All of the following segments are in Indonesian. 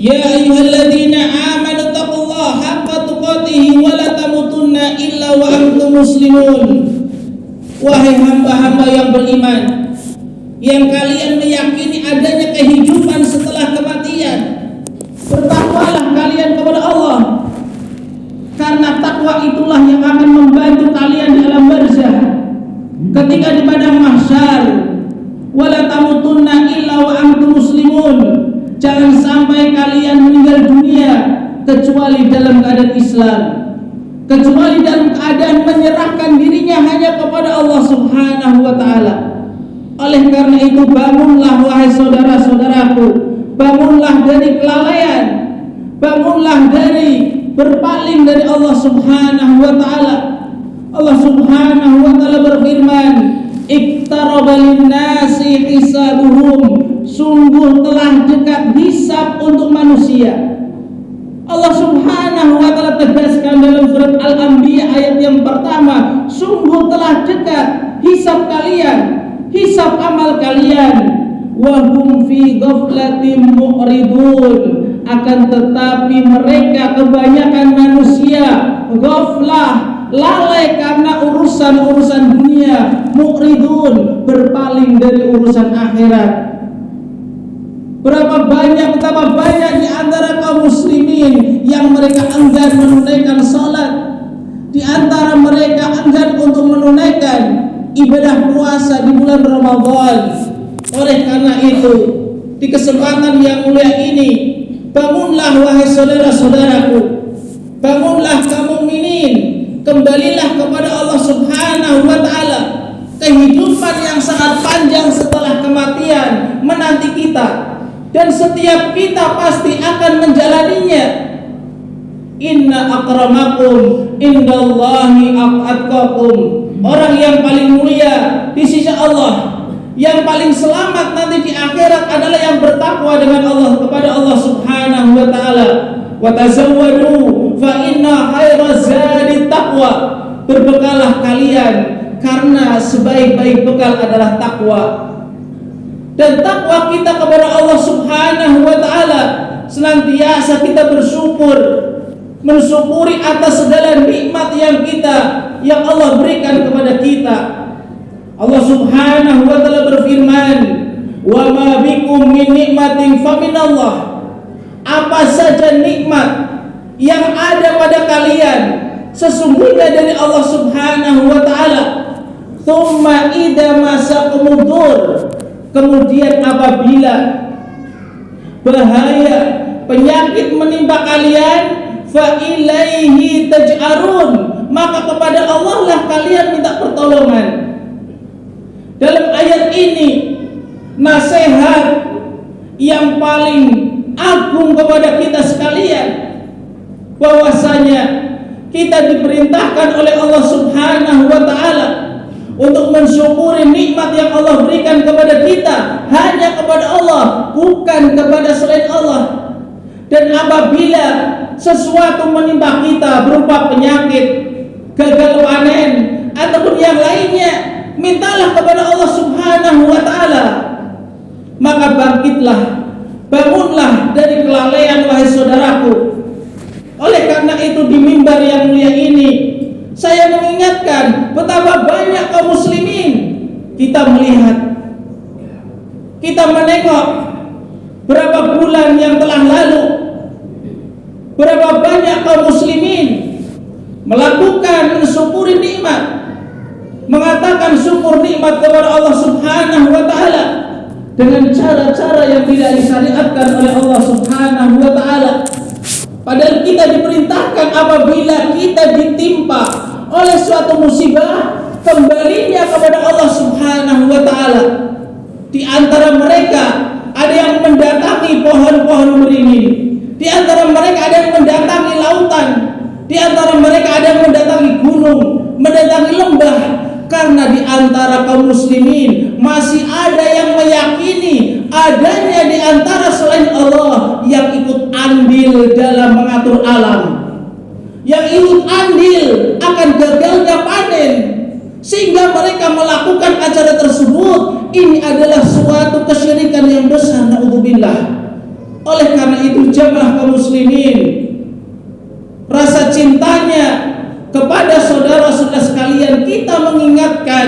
Ya ayyuhalladzina amanu taqullaha haqqa tuqatih wa la tamutunna illa wa antum muslimun. Wahai hamba-hamba yang beriman, yang kalian meyakini adanya kehidupan setelah kematian, bertakwalah kalian kepada Allah, karena takwa itulah yang akan membantu kalian di alam barzah ketika di padang mahsyar. Wala tamutunna illa wa antum muslimun. Jangan sampai kalian meninggal dunia kecuali dalam keadaan Islam, kecuali dalam keadaan menyerahkan dirinya hanya kepada Allah Subhanahu wa ta'ala. Oleh karena itu, bangunlah wahai saudara-saudaraku, bangunlah dari kelalaian, bangunlah dari berpaling dari Allah Subhanahu wa ta'ala. Allah Subhanahu wa ta'ala berfirman, iqtaraba lin-nasi hisabuhum. Sungguh telah dekat hisab untuk manusia. Allah Subhanahu wa ta'ala tegaskan dalam surat Al-Anbiya ayat yang pertama, sungguh telah dekat hisab kalian, hisab amal kalian. Wa hum fi ghaflatin mu'ridun. Akan tetapi mereka, kebanyakan manusia, ghaflah, lalai karena urusan-urusan dunia, mu'ridun, berpaling dari urusan akhirat. Betapa banyak di antara kaum muslimin yang mereka enggan menunaikan salat, di antara mereka enggan untuk menunaikan ibadah puasa di bulan Ramadan. Oleh karena itu, di kesempatan yang mulia ini, bangunlah wahai saudara-saudaraku, bangunlah kaum mukminin, kembalilah kepada Allah Subhanahu wa ta'ala. Kehidupan yang sangat panjang setelah kematian menanti kita, dan setiap kita pasti akan menjalaninya. Inna akramakum indallahi atqakum. Orang yang paling mulia di sisi Allah, yang paling selamat nanti di akhirat adalah yang bertakwa dengan Allah, kepada Allah Subhanahu wa ta'ala. Wa tazawwadu fa inna khairaz zadi taqwa. Berbekalah kalian, karena sebaik-baik bekal adalah takwa. Dan takwa kita kepada Allah Subhanahu wa ta'ala, senantiasa kita bersyukur, mensyukuri atas segala nikmat yang Allah berikan kepada kita. Allah Subhanahu wa ta'ala berfirman, wa ma bikum min nikmatin faminallah. Apa saja nikmat yang ada pada kalian, sesungguhnya dari Allah Subhanahu wa ta'ala. Tsumma idza masakumud. Kemudian apabila bahaya, penyakit menimpa kalian, fa ilaihi taj'arun, maka kepada Allah lah kalian minta pertolongan. Dalam ayat ini, nasihat yang paling agung kepada kita sekalian, bahwasanya kita diperintahkan oleh Allah Subhanahu wa ta'ala untuk mensyukuri nikmat yang Allah berikan kepada kita, hanya kepada Allah, bukan kepada selain Allah. Dan apabila sesuatu menimpa kita berupa penyakit, gagal panen, ataupun yang lainnya, mintalah kepada Allah Subhanahu wa ta'ala. Maka bangkitlah, bangunlah dari kelalaian wahai saudaraku. Oleh karena itu, di mimbar yang mulia ini, saya mengingatkan betapa banyak kaum muslimin. Kita melihat, kita menengok berapa bulan yang telah lalu, berapa banyak kaum muslimin melakukan mensyukuri nikmat, mengatakan syukur nikmat kepada Allah Subhanahu wa ta'ala dengan cara-cara yang tidak disyariatkan oleh Allah Subhanahu wa ta'ala. Padahal kita diperintahkan apabila kita ditimpa oleh suatu musibah, kembalinya kepada Allah Subhanahu wa ta'ala. Di antara mereka ada yang mendatangi pohon-pohon beringin, di antara mereka ada yang mendatangi lautan, di antara mereka ada yang mendatangi gunung, mendatangi lembah. Karena di antara kaum muslimin masih ada yang meyakini adanya di antara selain Allah yang ikut andil dalam mengatur alam, yang ikut andil akan gagalnya panen, sehingga mereka melakukan acara tersebut. Ini adalah suatu kesyirikan yang besar, naudzubillah. Oleh karena itu jamaah kaum muslimin, rasa cintanya kepada saudara-saudara sekalian kita mengingatkan,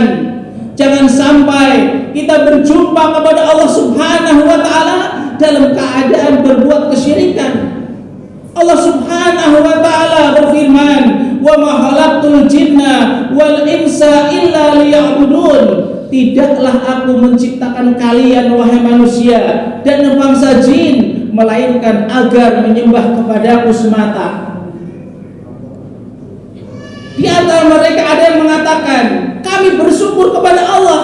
jangan sampai kita berjumpa kepada Allah Subhanahu wa taala dalam keadaan berbuat kesyirikan. Allah Subhanahu wa taala berfirman, "Wa ma khalaqtul jinna wal insa illa liya'budun." Tidaklah aku menciptakan kalian wahai manusia dan bangsa jin melainkan agar menyembah kepadaku semata. Di antara mereka ada yang mengatakan, kami bersyukur kepada Allah,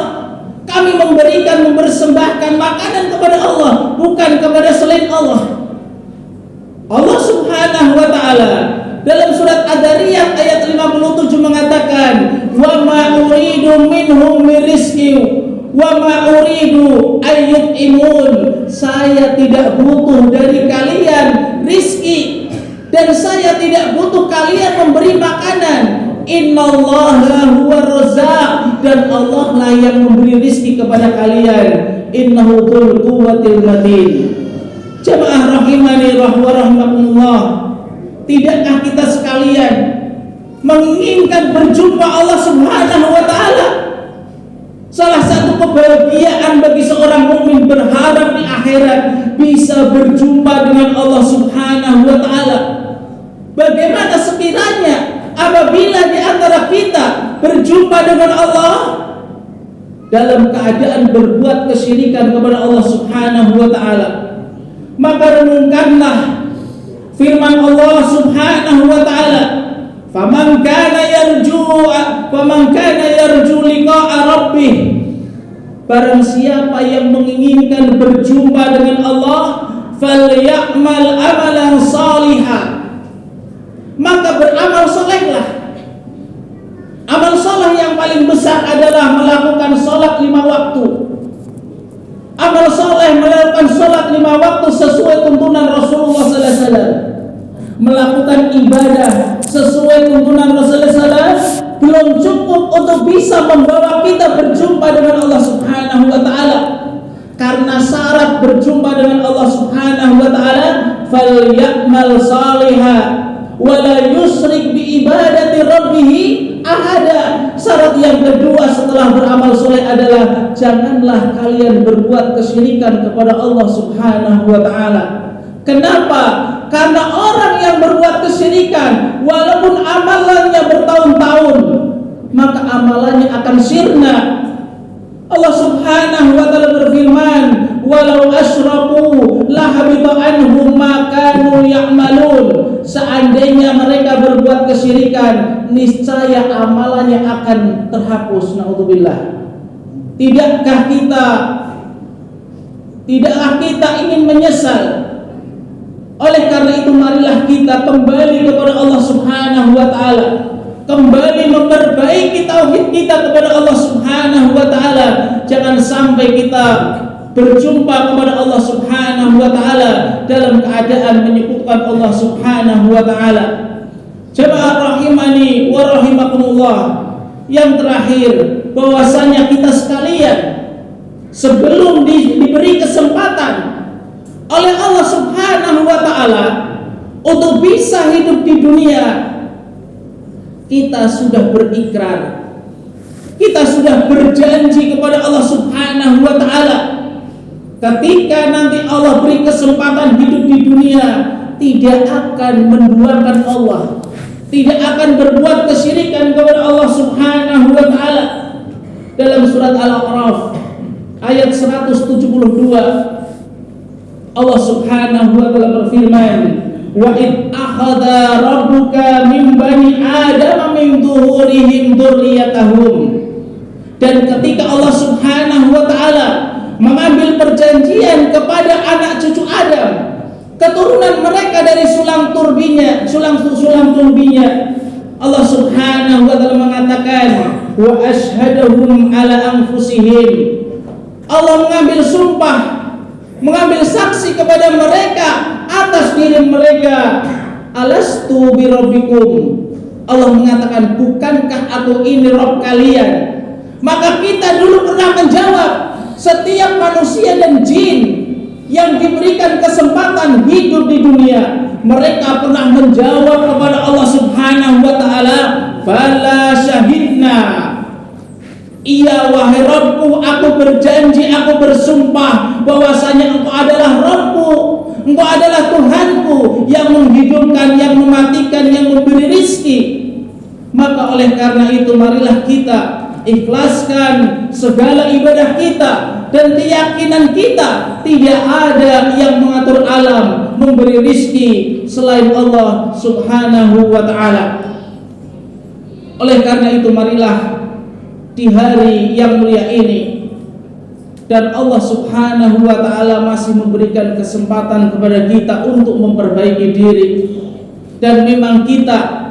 kami mempersembahkan makanan kepada Allah, bukan kepada selain Allah. Allah Subhanahu wa taala dalam surat Ad-Dariyat ayat 57 mengatakan, "Wa ma uridu minhum min rizqi wa ma uridu ayyut'imun." Saya tidak butuh dari kalian rizki dan saya tidak butuh kalian memberi makanan. Innallaha huwar razzaq, dan Allah lah yang memberi rizki kepada kalian. Innahu dzul quwwatil matin. Jamaah rahimani wa rahimakumullah, tidakkah kita sekalian menginginkan berjumpa Allah Subhanahu wa taala? Salah satu kebahagiaan bagi seorang mukmin berharap di akhirat bisa berjumpa dengan Allah Subhanahu wa taala. Bagaimana sekiranya apabila di antara kita berjumpa dengan Allah dalam keadaan berbuat kesyirikan kepada Allah Subhanahu wa taala? Maka renungkanlah firman Allah Subhanahu wa taala, "Faman kana yarju liqa'a rabbih." Barang siapa yang menginginkan berjumpa dengan Allah, falyamal amalan salihah. Maka beramal salehlah. Amal saleh yang paling besar adalah melakukan salat 5 waktu. Amal soleh melakukan sholat 5 waktu sesuai tuntunan Rasulullah sallallahu alaihi wasallam. Melakukan ibadah sesuai tuntunan Rasulullah sallallahu alaihi wasallam belum cukup untuk bisa membawa kita berjumpa dengan Allah Subhanahu wa taala. Karena syarat berjumpa dengan Allah Subhanahu wa taala, falyamal salihah wa la yusyrik bi ibadati rabbih ahada. Syarat yang kedua setelah beramal soleh adalah janganlah kalian berbuat kesyirikan kepada Allah Subhanahu wa taala. Kenapa? Karena orang yang berbuat kesyirikan walaupun amalannya bertahun-tahun, maka amalannya akan sirna. Allah Subhanahu wa taala berfirman, "Walau asyraku lahabita anhum ma kanu ya'malun." Seandainya mereka berbuat kesyirikan, niscaya amalannya akan terhapus. Naudzubillah. Tidakkah kita ingin menyesal? Oleh karena itu marilah kita kembali kepada Allah Subhanahu wa taala, kembali memperbaiki tauhid kita kepada Allah Subhanahu wa taala. Jangan sampai kita berjumpa kepada Allah Subhanahu wa taala dalam keadaan menyekutukan Allah Subhanahu wa taala. Jemaah rahimani wa rahimakumullah. Yang terakhir, bahwasanya kita sekalian sebelum diberi kesempatan oleh Allah Subhanahu wa taala untuk bisa hidup di dunia, kita sudah berikrar, kita sudah berjanji kepada Allah Subhanahu wa taala, ketika nanti Allah beri kesempatan hidup di dunia, tidak akan menduakan Allah, tidak akan berbuat kesyirikan kepada Allah Subhanahu wa taala. Dalam surat Al-A'raf ayat 172, Allah Subhanahu wa taala berfirman, "Wa id akhadha rabbuka min bani Adam min zuhurihim dzurriyyatahum." Dan ketika Allah Subhanahu wa taala mengambil perjanjian kepada anak cucu Adam, keturunan mereka dari sulam turbinya, Allah Subhanahu wa taala mengatakan, "Wa asyhadahum ala anfusihim." Allah mengambil sumpah, mengambil saksi kepada mereka atas diri mereka. "Alastu bi rabbikum." Allah mengatakan, "Bukankah aku ini Rabb kalian?" Maka kita dulu pernah menjawab, setiap manusia dan jin yang diberikan kesempatan hidup di dunia, mereka pernah menjawab kepada Allah Subhanahu wa taala, "Bala syahidna." Iya wahai Rabbku, aku berjanji, aku bersumpah bahwasanya Engkau adalah Rabbku, Engkau adalah Tuhanku yang menghidupkan, yang mematikan, yang memberi rizki. Maka oleh karena itu marilah kita ikhlaskan segala ibadah kita dan keyakinan kita tidak ada yang mengatur alam, memberi rizki selain Allah Subhanahu wa ta'ala. Oleh karena itu marilah di hari yang mulia ini, dan Allah Subhanahu wa ta'ala masih memberikan kesempatan kepada kita untuk memperbaiki diri. Dan memang kita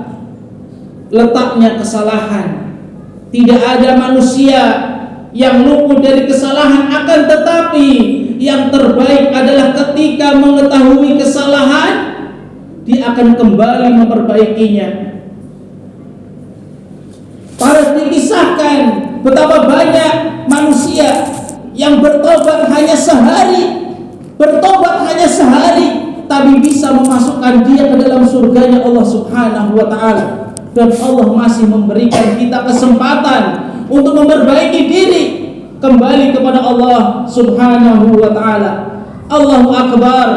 letaknya kesalahan, tidak ada manusia yang luput dari kesalahan, akan tetapi yang terbaik adalah ketika mengetahui kesalahan dia akan kembali memperbaikinya. Para dikisahkan betapa banyak manusia yang bertobat hanya sehari, tapi bisa memasukkan dia ke dalam surganya Allah Subhanahu wa ta'ala. Dan Allah masih memberikan kita kesempatan untuk memperbaiki diri, kembali kepada Allah Subhanahu wa ta'ala. Allahu Akbar,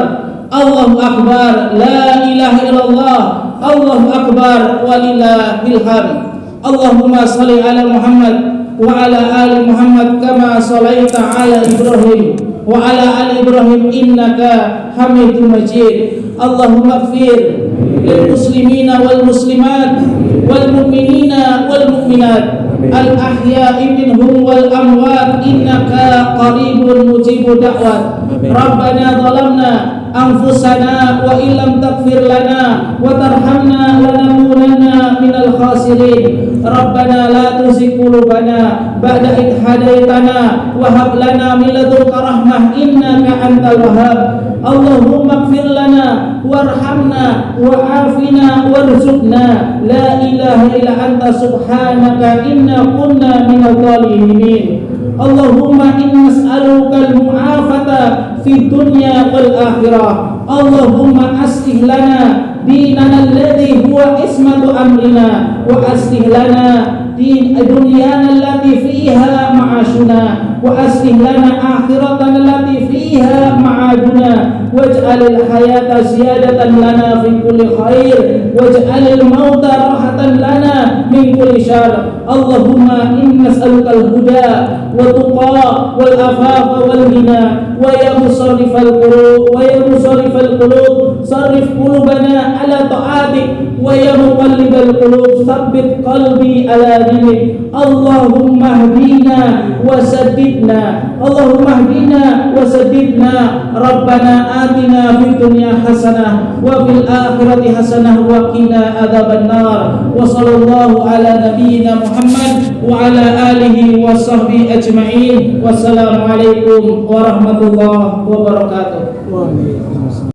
Allahu Akbar, la ilaha illallah, Allahu Akbar, walillahil hamd. Allahumma salli ala Muhammad wa ala ali Muhammad kama sallaita ala Ibrahim wa ala ali Ibrahim innaka Hamidum Majid. Allahumma ighfir lil muslimina wal muslimat wal mu'minina wal mu'minat al ahya'i minhum wal amwat innaka qaribun mujibud da'wat. Rabbana zalamna anfusana wa illam taghfir lana wa tarhamna lanakunanna minal khasirin. Rabbana la tuzigh qulubana ba'da idh hadaitana wa hab lana min ladunka rahmah innaka antal wahhab. Allahumma ighfir lana warhamna wa'afina warzuqna la ilaha illa anta subhanaka inna kunna minadh dhalimin. Allahumma inna nas'aluka al-mu'afata fid dunya wal akhirah. Allahumma aslih lana dinana alladhi huwa ismatu amrina wa aslih lana din dunyana allati fiha ma'ashuna wa aslih lana akhiratana allati fiha ma'aduna waj'alil hayata ziyadatan lana fi kulli khair waj'alil mauta rahatan lana min kulli syarr. Allahumma inna nas'alukal huda wa tuqa wal afafa wal ghina wa ya musarrifal qulub sarrif qulubana ala ta'atik wa ya muqallibal qulub tsabbit qalbi ala dinik. Allahumma hdina wa saddidna, Allahumma hdina wa saddidna. Rabbana atina fid dunya hasanah wa fil akhirati hasanah wa qina adzabannar. Wa sallallahu ala nabiyyina Muhammad wa ala alihi wa sahbihi ajma'in. Wassalamu alaikum warahmatullahi wabarakatuh.